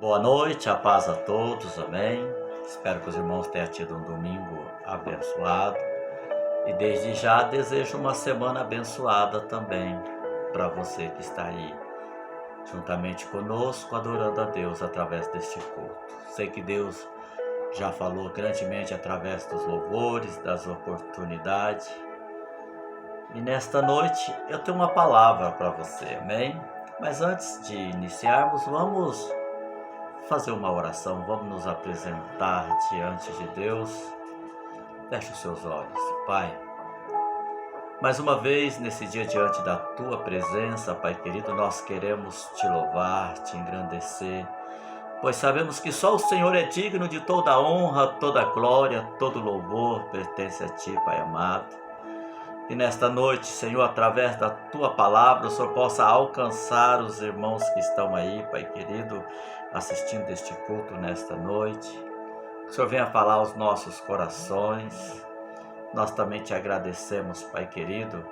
Boa noite, a paz a todos, amém. Espero que os irmãos tenham tido um domingo abençoado e desde já desejo uma semana abençoada também para você que está aí juntamente conosco, adorando a Deus através deste culto. Sei que Deus já falou grandemente através dos louvores, das oportunidades. E nesta noite eu tenho uma palavra para você, amém? Mas antes de iniciarmos, vamos fazer uma oração, vamos nos apresentar diante de Deus. Feche os seus olhos, Pai. Mais uma vez, nesse dia diante da Tua presença, Pai querido, nós queremos Te louvar, Te engrandecer, pois sabemos que só o Senhor é digno de toda a honra, toda a glória, todo louvor pertence a Ti, Pai amado. E nesta noite, Senhor, através da Tua palavra, o Senhor possa alcançar os irmãos que estão aí, Pai querido, assistindo este culto nesta noite. Que o Senhor venha falar aos nossos corações. Nós também Te agradecemos, Pai querido,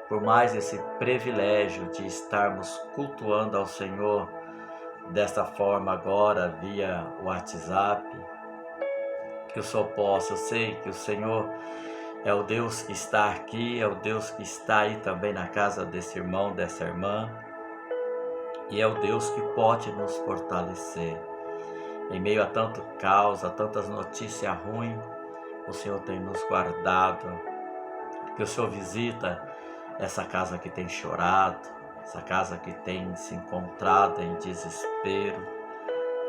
por mais esse privilégio de estarmos cultuando ao Senhor desta forma agora, via WhatsApp. Que o Senhor possa, eu sei que o Senhor é o Deus que está aqui, é o Deus que está aí também na casa desse irmão, dessa irmã. E é o Deus que pode nos fortalecer. Em meio a tanto caos, a tantas notícias ruins, o Senhor tem nos guardado. Que o Senhor visita essa casa que tem chorado, essa casa que tem se encontrado em desespero.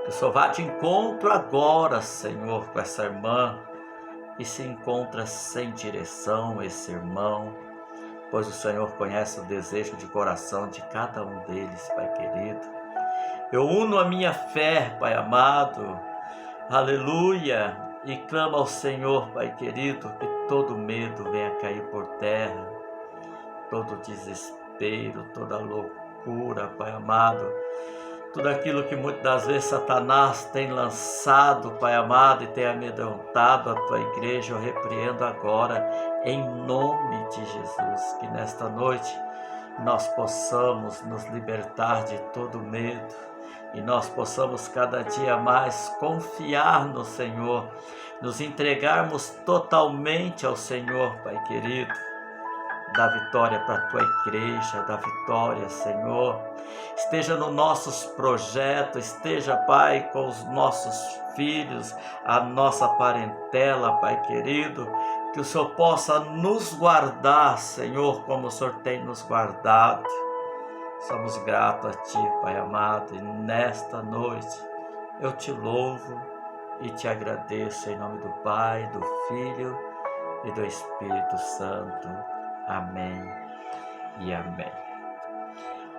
Que o Senhor vá de encontro agora, Senhor, com essa irmã que se encontra sem direção, esse irmão, pois o Senhor conhece o desejo de coração de cada um deles, Pai querido. Eu uno a minha fé, Pai amado, aleluia, e clamo ao Senhor, Pai querido, que todo medo venha cair por terra, todo desespero, toda loucura, Pai amado, tudo aquilo que muitas das vezes Satanás tem lançado, Pai amado, e tem amedrontado a Tua igreja, eu repreendo agora, em nome de Jesus, que nesta noite nós possamos nos libertar de todo medo e nós possamos cada dia mais confiar no Senhor, nos entregarmos totalmente ao Senhor, Pai querido. Dá vitória para a Tua igreja, dá vitória, Senhor. Esteja nos nossos projetos, esteja, Pai, com os nossos filhos, a nossa parentela, Pai querido, que o Senhor possa nos guardar, Senhor, como o Senhor tem nos guardado. Somos gratos a Ti, Pai amado, e nesta noite eu Te louvo e Te agradeço em nome do Pai, do Filho e do Espírito Santo. Amém e amém.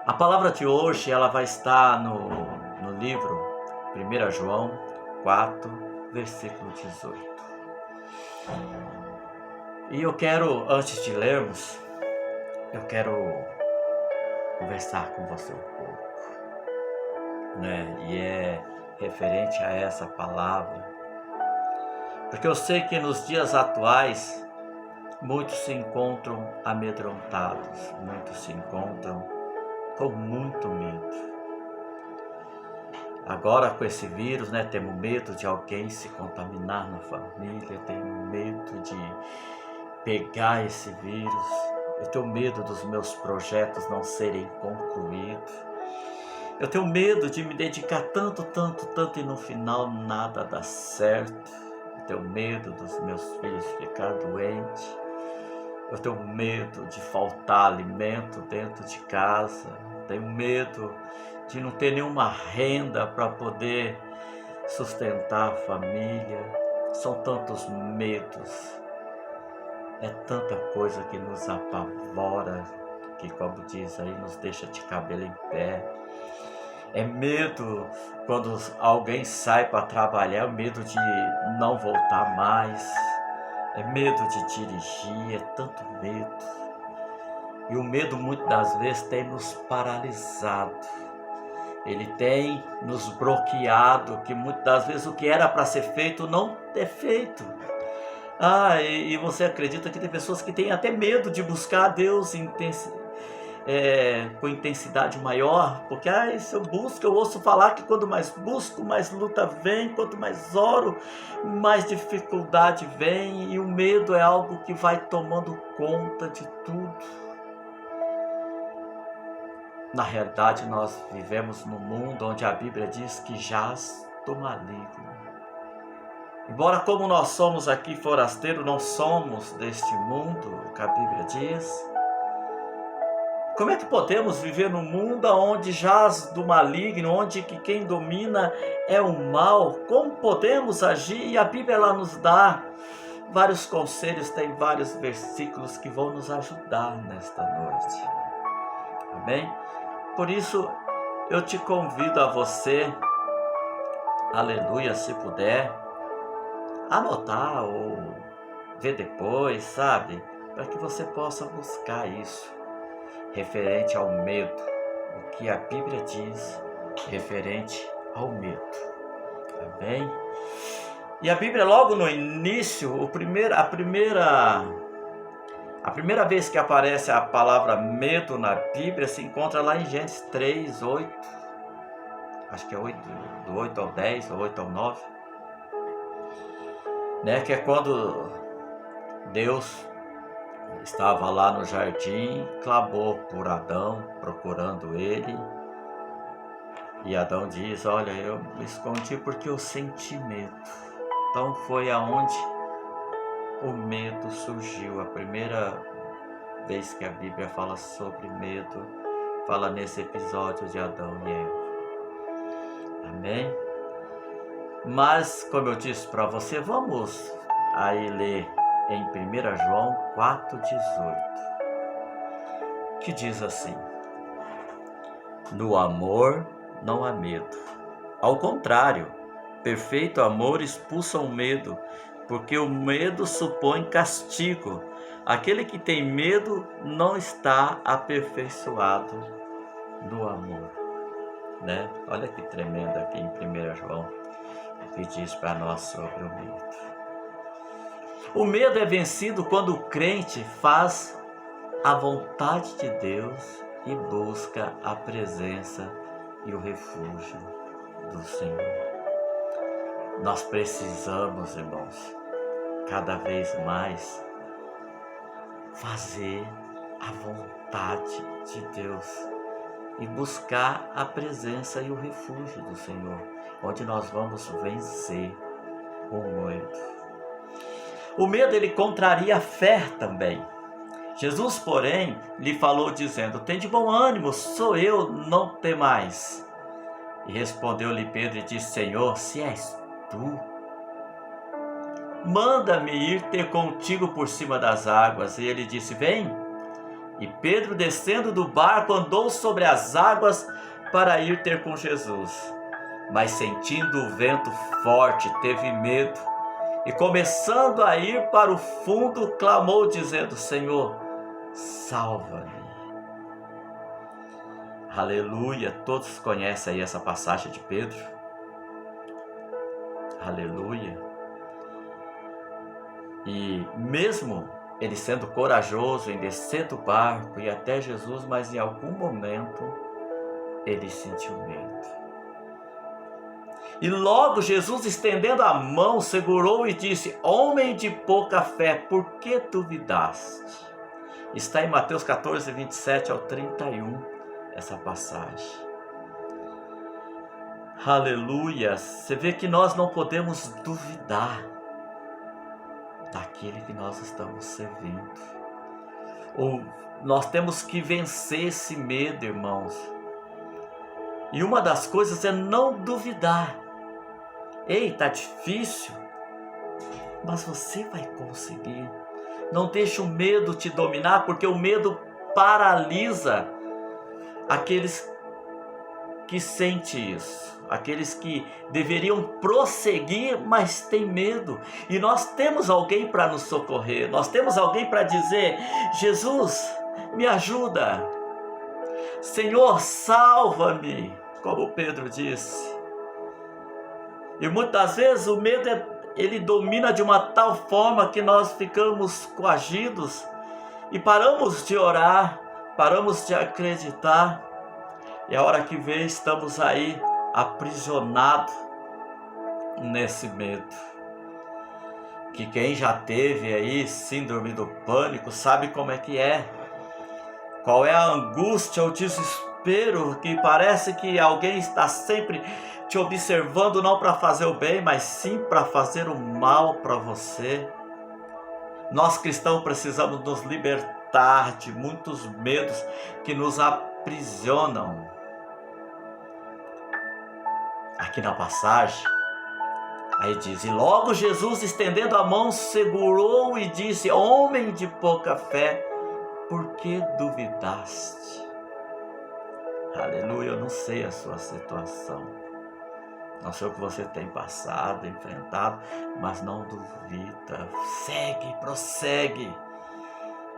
A palavra de hoje ela vai estar no livro 1 João 4, versículo 18. E eu quero, antes de lermos, eu quero conversar com você um pouco, né? E é referente a essa palavra, porque eu sei que nos dias atuais muitos se encontram amedrontados, muitos se encontram com muito medo. Agora com esse vírus, né, temos medo de alguém se contaminar na família, tenho medo de pegar esse vírus, eu tenho medo dos meus projetos não serem concluídos, eu tenho medo de me dedicar tanto e no final nada dá certo, eu tenho medo dos meus filhos ficar doentes, eu tenho medo de faltar alimento dentro de casa, tenho medo de não ter nenhuma renda para poder sustentar a família. São tantos medos, é tanta coisa que nos apavora, que como diz aí, nos deixa de cabelo em pé. É medo quando alguém sai para trabalhar, é medo de não voltar mais. É medo de dirigir, é tanto medo. E o medo muitas das vezes tem nos paralisado. Ele tem nos bloqueado, que muitas das vezes o que era para ser feito não é feito. E você acredita que tem pessoas que têm até medo de buscar a Deus com intensidade maior, porque se eu busco, eu ouço falar que quanto mais busco, mais luta vem, quanto mais oro, mais dificuldade vem, e o medo é algo que vai tomando conta de tudo. Na realidade, nós vivemos num mundo onde a Bíblia diz que jaz do maligno. Embora como nós somos aqui forasteiros, não somos deste mundo, que a Bíblia diz. Como é que podemos viver num mundo onde jaz do maligno, onde que quem domina é o mal? Como podemos agir? E a Bíblia ela nos dá vários conselhos, tem vários versículos que vão nos ajudar nesta noite. Amém? Por isso, eu te convido a você, aleluia, se puder, anotar ou ver depois, sabe? Para que você possa buscar isso. Referente ao medo, o que a Bíblia diz referente ao medo, amém? E a Bíblia logo no início, a primeira vez que aparece a palavra medo na Bíblia se encontra lá em Gênesis 3, 8, acho que é 8, do 8 ao 10, ou 8 ao 9, né? Que é quando Deus estava lá no jardim, clamou por Adão, procurando ele. E Adão diz, olha, eu me escondi porque eu senti medo. Então foi aonde o medo surgiu. A primeira vez que a Bíblia fala sobre medo, fala nesse episódio de Adão e Eva. Amém? Mas, como eu disse para você, vamos aí ler em 1 João 4,18, que diz assim: no amor não há medo. Ao contrário, perfeito amor expulsa o medo, porque o medo supõe castigo. Aquele que tem medo não está aperfeiçoado no amor. Né? Olha que tremendo aqui em 1 João, que diz para nós sobre o medo. O medo é vencido quando o crente faz a vontade de Deus e busca a presença e o refúgio do Senhor. Nós precisamos, irmãos, cada vez mais fazer a vontade de Deus e buscar a presença e o refúgio do Senhor, onde nós vamos vencer o medo. O medo, ele contraria a fé também. Jesus, porém, lhe falou dizendo, tem de bom ânimo, sou eu, não temais. E respondeu-lhe Pedro e disse, Senhor, se és tu, manda-me ir ter contigo por cima das águas. E ele disse, vem. E Pedro, descendo do barco, andou sobre as águas para ir ter com Jesus. Mas sentindo o vento forte, teve medo. E começando a ir para o fundo, clamou dizendo, Senhor, salva-me. Aleluia, todos conhecem aí essa passagem de Pedro. Aleluia. E mesmo ele sendo corajoso em descer do barco e até Jesus, mas em algum momento ele sentiu medo. E logo Jesus, estendendo a mão, segurou e disse, homem de pouca fé, por que duvidaste? Está em Mateus 14, 27 ao 31, essa passagem. Aleluia! Você vê que nós não podemos duvidar daquele que nós estamos servindo. Ou nós temos que vencer esse medo, irmãos. E uma das coisas é não duvidar. Ei, tá difícil, mas você vai conseguir. Não deixe o medo te dominar, porque o medo paralisa aqueles que sentem isso, aqueles que deveriam prosseguir, mas têm medo. E nós temos alguém para nos socorrer, nós temos alguém para dizer, Jesus, me ajuda, Senhor, salva-me, como Pedro disse. E muitas vezes o medo, ele domina de uma tal forma que nós ficamos coagidos e paramos de orar, paramos de acreditar e a hora que vê estamos aí aprisionados nesse medo. Que quem já teve aí síndrome do pânico sabe como é que é. Qual é a angústia, o desespero, que parece que alguém está sempre te observando, não para fazer o bem, mas sim para fazer o mal para você. Nós cristãos precisamos nos libertar de muitos medos que nos aprisionam. Aqui na passagem, aí diz: e logo Jesus, estendendo a mão, segurou e disse: homem de pouca fé, por que duvidaste? Aleluia, eu não sei a sua situação, não sei o que você tem passado, enfrentado, mas não duvida, segue, prossegue,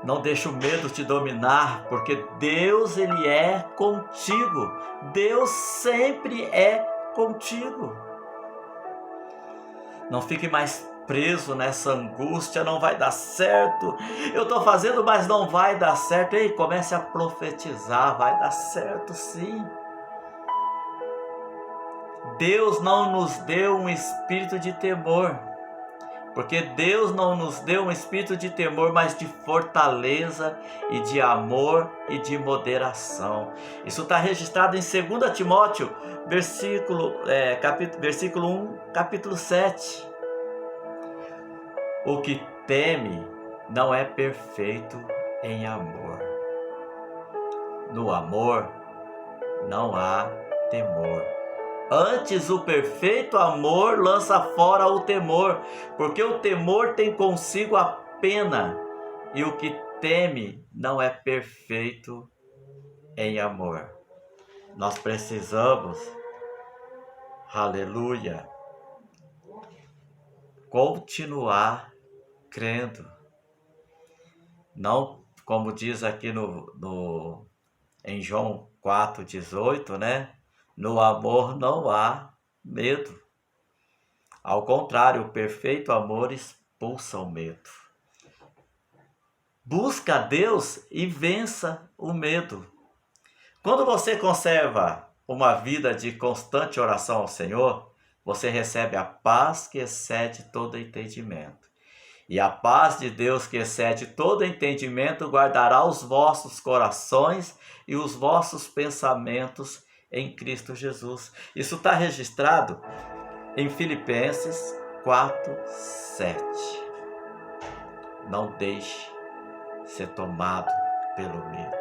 não deixa o medo te dominar, porque Deus, Ele é contigo, Deus sempre é contigo. Não fique mais preso nessa angústia, não vai dar certo, eu estou fazendo, mas não vai dar certo. Ei, comece a profetizar, vai dar certo sim. Deus não nos deu um espírito de temor, porque Deus não nos deu um espírito de temor, mas de fortaleza e de amor e de moderação. Isso está registrado em 2 Timóteo, versículo 1, capítulo 7. O que teme não é perfeito em amor. No amor não há temor. Antes, o perfeito amor lança fora o temor, porque o temor tem consigo a pena, e o que teme não é perfeito em amor. Nós precisamos, aleluia, continuar crendo. Não, como diz aqui em João 4,18, né? No amor não há medo. Ao contrário, o perfeito amor expulsa o medo. Busca a Deus e vença o medo. Quando você conserva uma vida de constante oração ao Senhor, você recebe a paz que excede todo entendimento. E a paz de Deus que excede todo entendimento guardará os vossos corações e os vossos pensamentos em Cristo Jesus. Isso está registrado em Filipenses 4:7. Não deixe ser tomado pelo medo.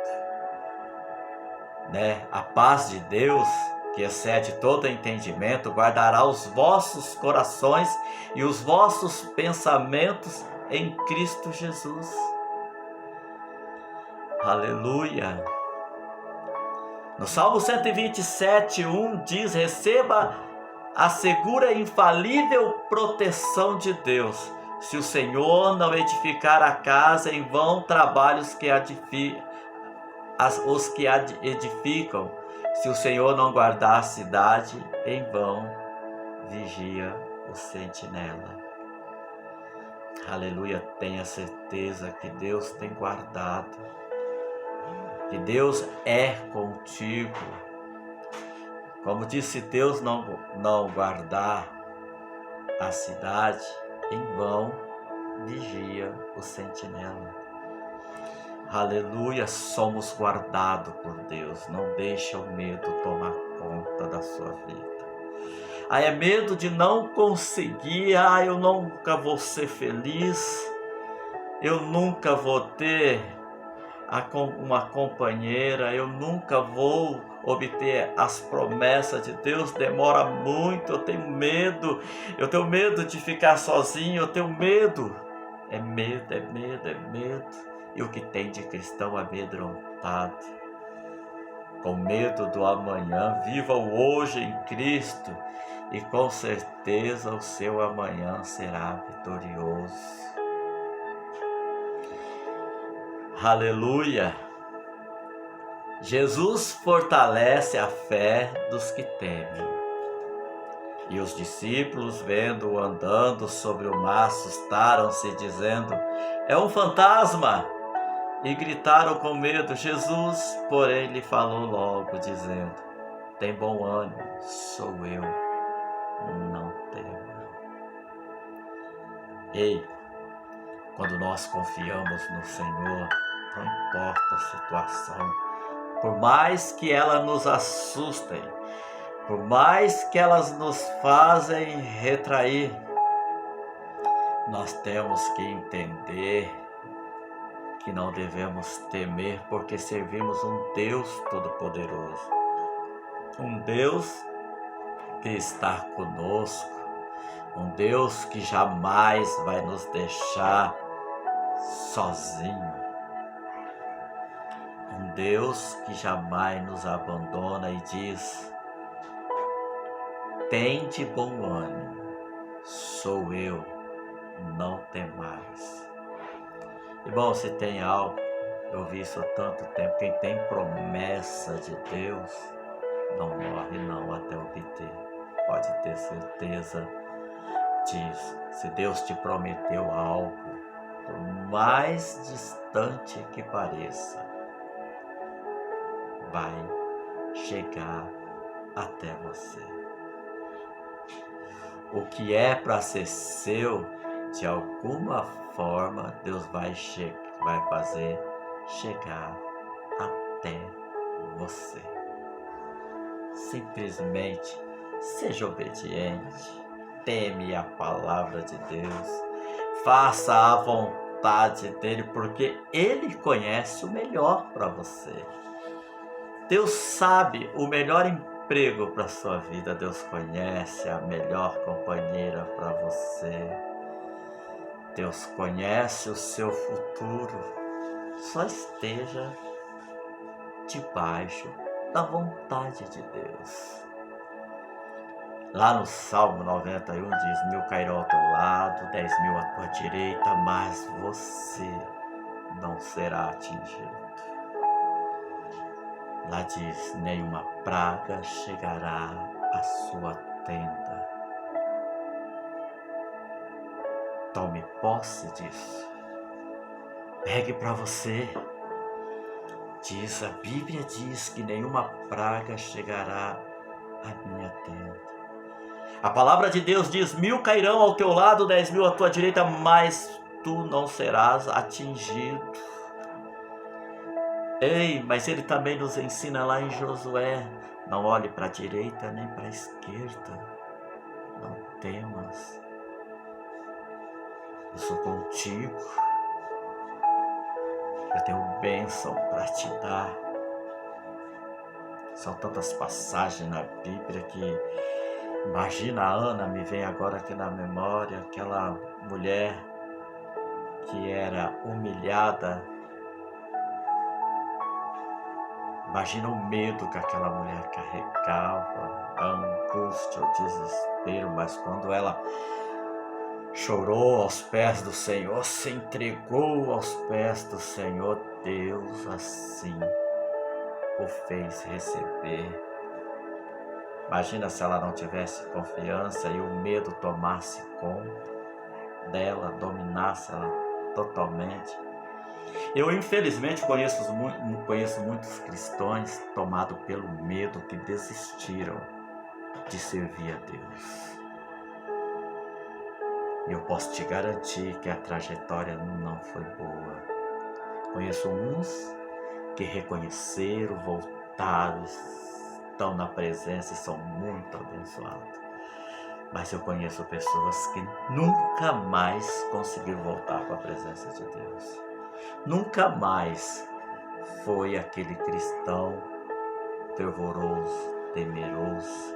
A paz de Deus, que excede todo entendimento, guardará os vossos corações e os vossos pensamentos em Cristo Jesus. Aleluia! No Salmo 127:1 diz: receba a segura e infalível proteção de Deus. Se o Senhor não edificar a casa, em vão trabalham os que edificam. Se o Senhor não guardar a cidade, em vão vigia o sentinela. Aleluia, tenha certeza que Deus tem guardado, que Deus é contigo. Como disse, Deus não guardar a cidade, em vão vigia o sentinela. Aleluia, somos guardados por Deus. Não deixa o medo tomar conta da sua vida. É medo de não conseguir. Eu nunca vou ser feliz, eu nunca vou ter uma companheira, eu nunca vou obter as promessas de Deus, demora muito, eu tenho medo de ficar sozinho, eu tenho medo. É medo. E o que tem de cristão amedrontado, com medo do amanhã. Viva o hoje em Cristo e com certeza o seu amanhã será vitorioso. Aleluia! Jesus fortalece a fé dos que temem. E os discípulos, vendo-o andando sobre o mar, assustaram-se, dizendo: é um fantasma! e gritaram com medo. Jesus, porém, lhe falou logo, dizendo: tem bom ânimo, sou eu, não tema. Ei, quando nós confiamos no Senhor, não importa a situação, por mais que elas nos assustem, por mais que elas nos fazem retrair, nós temos que entender que não devemos temer, porque servimos um Deus Todo-Poderoso, um Deus que está conosco, um Deus que jamais vai nos deixar sozinho, um Deus que jamais nos abandona e diz: tem de bom ânimo, sou eu, não temais. Irmão, se tem algo, eu vi isso há tanto tempo, quem tem promessa de Deus não morre não até obter. Pode ter certeza disso. Se Deus te prometeu algo, por mais distante que pareça, vai chegar até você. O que é para ser seu, de alguma forma, Deus vai fazer chegar até você. Simplesmente seja obediente, teme a palavra de Deus, faça a vontade dele, porque ele conhece o melhor para você. Deus sabe o melhor emprego para sua vida, Deus conhece a melhor companheira para você. Deus conhece o seu futuro, só esteja debaixo da vontade de Deus. Lá no Salmo 91 diz: 1.000 cairão ao teu lado, 10.000 à tua direita, mas você não será atingido. Lá diz: nenhuma praga chegará à sua tenda. Tome posse disso. Pegue para você. A Bíblia diz que nenhuma praga chegará à minha tenda. A palavra de Deus diz: 1.000 cairão ao teu lado, 10.000 à tua direita, mas tu não serás atingido. Ei, mas ele também nos ensina lá em Josué: não olhe para a direita nem para a esquerda, não temas, eu sou contigo, eu tenho bênção para te dar. São tantas passagens na Bíblia que, imagina, a Ana me vem agora aqui na memória, aquela mulher que era humilhada. Imagina o medo que aquela mulher carregava, a angústia, o desespero, mas quando ela chorou aos pés do Senhor, se entregou aos pés do Senhor, Deus assim o fez receber. Imagina se ela não tivesse confiança e o medo tomasse conta dela, dominasse ela totalmente. Eu, infelizmente, conheço muitos cristãos tomados pelo medo que desistiram de servir a Deus. E eu posso te garantir que a trajetória não foi boa. Conheço uns que reconheceram, voltaram, estão na presença e são muito abençoados. Mas eu conheço pessoas que nunca mais conseguiram voltar para a presença de Deus. Nunca mais foi aquele cristão fervoroso, temeroso,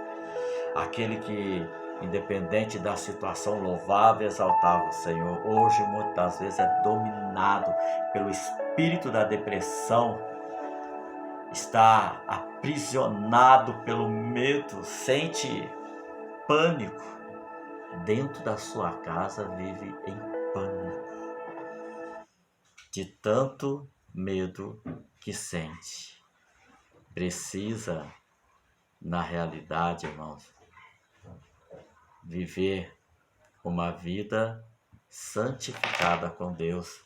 aquele que, independente da situação, louvava e exaltava o Senhor. Hoje, muitas vezes, é dominado pelo espírito da depressão, está aprisionado pelo medo, sente pânico. Dentro da sua casa vive em pânico, de tanto medo que sente. Precisa, na realidade, irmãos, viver uma vida santificada com Deus,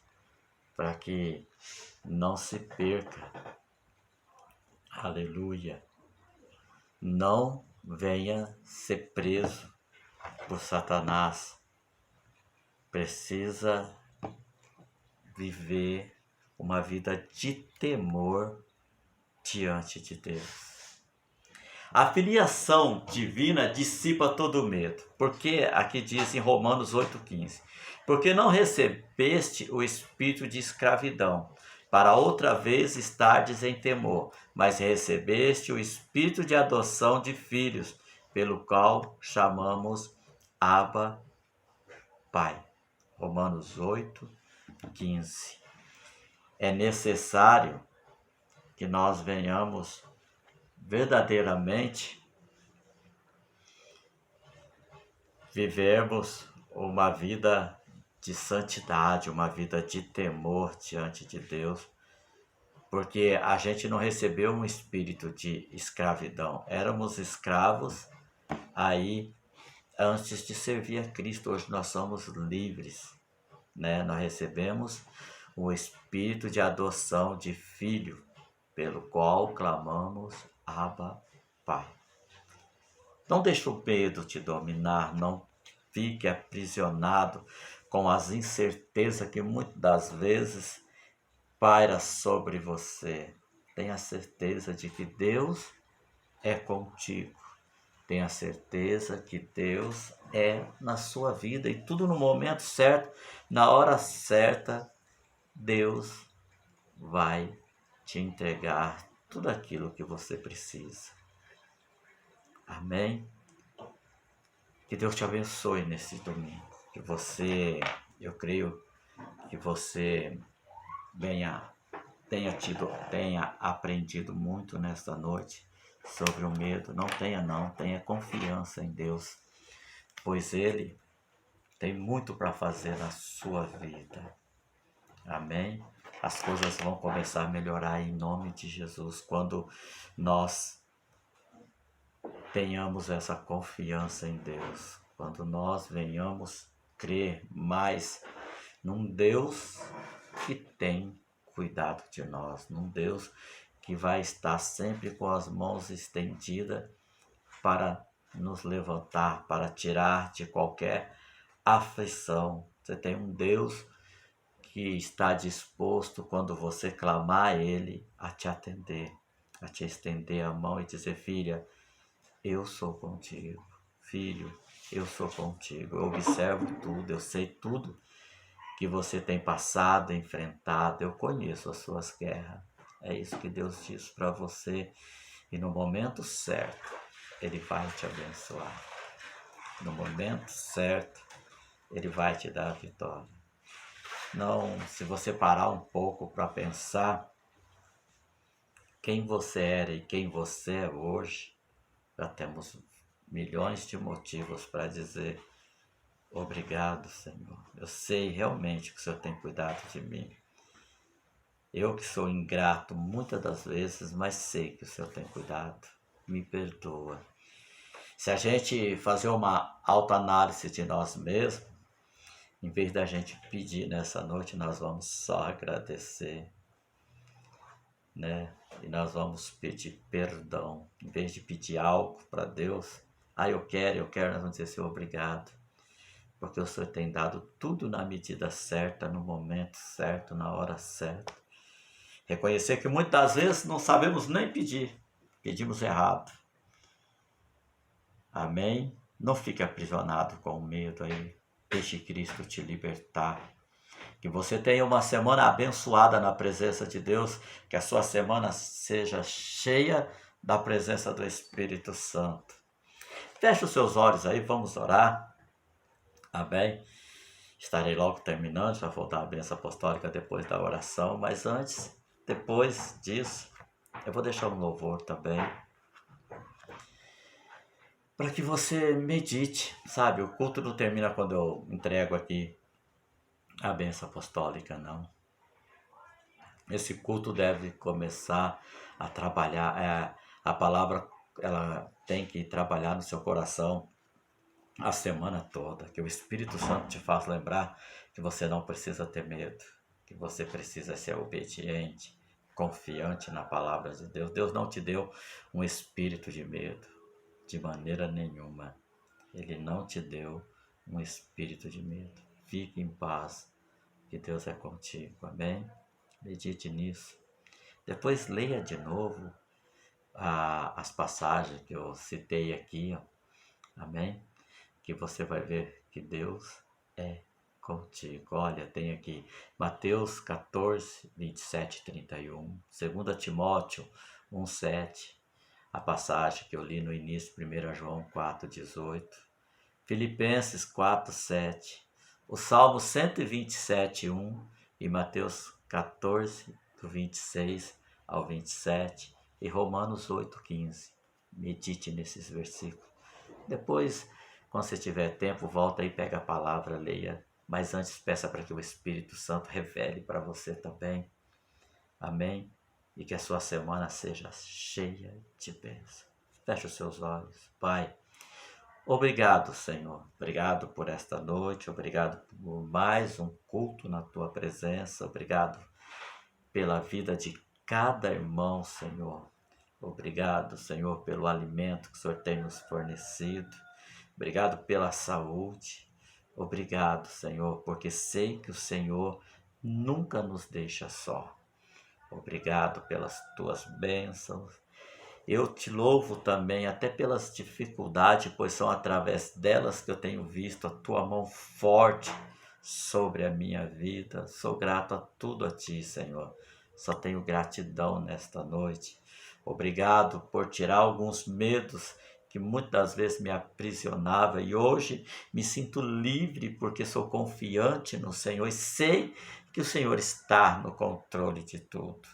para que não se perca. Aleluia. Não venha ser preso por Satanás. Precisa viver uma vida de temor diante de Deus. A filiação divina dissipa todo medo, porque aqui diz em Romanos 8,15, porque não recebeste o espírito de escravidão, para outra vez estardes em temor, mas recebeste o espírito de adoção de filhos, pelo qual chamamos Abba, Pai. Romanos 8,15. É necessário que nós venhamos verdadeiramente vivermos uma vida de santidade, uma vida de temor diante de Deus, porque a gente não recebeu um espírito de escravidão. Éramos escravos aí antes de servir a Cristo. Hoje nós somos livres, né? Nós recebemos o espírito de adoção de filho, pelo qual clamamos Abba, Pai. Não deixe o medo te dominar, não fique aprisionado com as incertezas que muitas das vezes paira sobre você. Tenha certeza de que Deus é contigo. Tenha certeza que Deus é na sua vida e tudo no momento certo, na hora certa, Deus vai te entregar tudo aquilo que você precisa. Amém? Que Deus te abençoe nesse domingo. Que você, eu creio que você tenha aprendido muito nesta noite sobre o medo. Não, tenha confiança em Deus, pois Ele tem muito para fazer na sua vida. Amém? As coisas vão começar a melhorar em nome de Jesus, quando nós tenhamos essa confiança em Deus, quando nós venhamos crer mais num Deus que tem cuidado de nós, num Deus que vai estar sempre com as mãos estendidas para nos levantar, para tirar de qualquer aflição. Você tem um Deus que está disposto, quando você clamar a Ele, a te atender, a te estender a mão e dizer: filha, eu sou contigo. Filho, eu sou contigo. Eu observo tudo, eu sei tudo que você tem passado, enfrentado. Eu conheço as suas guerras. É isso que Deus diz para você. E no momento certo, Ele vai te abençoar. No momento certo, Ele vai te dar a vitória. Não, se você parar um pouco para pensar quem você era e quem você é hoje, já temos milhões de motivos para dizer: obrigado, Senhor. Eu sei realmente que o Senhor tem cuidado de mim. Eu que sou ingrato muitas das vezes, mas sei que o Senhor tem cuidado. Me perdoa. Se a gente fazer uma autoanálise de nós mesmos, em vez da gente pedir nessa noite, nós vamos só agradecer, né? E nós vamos pedir perdão. Em vez de pedir algo para Deus, eu quero, nós vamos dizer: Senhor, obrigado, porque o Senhor tem dado tudo na medida certa, no momento certo, na hora certa. Reconhecer que muitas vezes não sabemos nem pedir, pedimos errado. Amém? Não fique aprisionado com o medo aí. Deixe Cristo te libertar. Que você tenha uma semana abençoada na presença de Deus. Que a sua semana seja cheia da presença do Espírito Santo. Feche os seus olhos aí, vamos orar. Amém? Estarei logo terminando, já vou dar a bênção apostólica depois da oração. Mas antes, depois disso, eu vou deixar um louvor também, para que você medite, sabe? O culto não termina quando eu entrego aqui a bênção apostólica, não. Esse culto deve começar a trabalhar, a palavra ela tem que trabalhar no seu coração a semana toda, que o Espírito Santo te faz lembrar que você não precisa ter medo, que você precisa ser obediente, confiante na palavra de Deus. Deus não te deu um espírito de medo, de maneira nenhuma. Ele não te deu um espírito de medo. Fique em paz, que Deus é contigo. Amém? Medite nisso. Depois leia de novo as passagens que eu citei aqui, ó. Amém? Que você vai ver que Deus é contigo. Olha, tem aqui Mateus 14, 27 e 31, 2 Timóteo 1, 7, a passagem que eu li no início, 1 João 4, 18, Filipenses 4, 7, o Salmo 127, 1 e Mateus 14, do 26 ao 27 e Romanos 8, 15. Medite nesses versículos. Depois, quando você tiver tempo, volta e pega a palavra, leia. Mas antes, peça para que o Espírito Santo revele para você também. Amém? E que a sua semana seja cheia de bênção. Feche os seus olhos. Pai, obrigado, Senhor. Obrigado por esta noite. Obrigado por mais um culto na tua presença. Obrigado pela vida de cada irmão, Senhor. Obrigado, Senhor, pelo alimento que o Senhor tem nos fornecido. Obrigado pela saúde. Obrigado, Senhor, porque sei que o Senhor nunca nos deixa só. Obrigado pelas tuas bênçãos. Eu te louvo também até pelas dificuldades, pois são através delas que eu tenho visto a tua mão forte sobre a minha vida. Sou grato a tudo a ti, Senhor. Só tenho gratidão nesta noite. Obrigado por tirar alguns medos que muitas vezes me aprisionava e hoje me sinto livre porque sou confiante no Senhor e sei que o Senhor está no controle de tudo.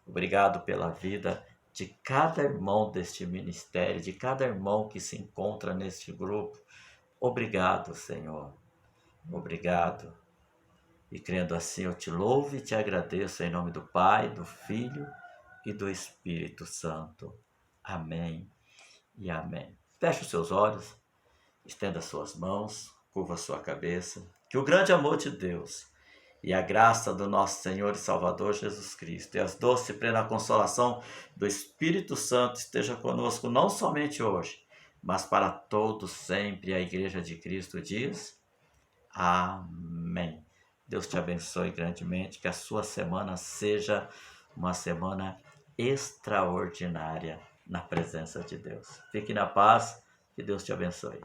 Obrigado pela vida de cada irmão deste ministério, de cada irmão que se encontra neste grupo. Obrigado, Senhor. Obrigado. E crendo assim, eu te louvo e te agradeço em nome do Pai, do Filho e do Espírito Santo. Amém e amém. Feche os seus olhos, estenda suas mãos, curva sua cabeça. Que o grande amor de Deus e a graça do nosso Senhor e Salvador Jesus Cristo e as doce e plena consolação do Espírito Santo esteja conosco não somente hoje, mas para todos sempre. A Igreja de Cristo diz: amém. Deus te abençoe grandemente, que a sua semana seja uma semana extraordinária na presença de Deus. Fique na paz, que Deus te abençoe.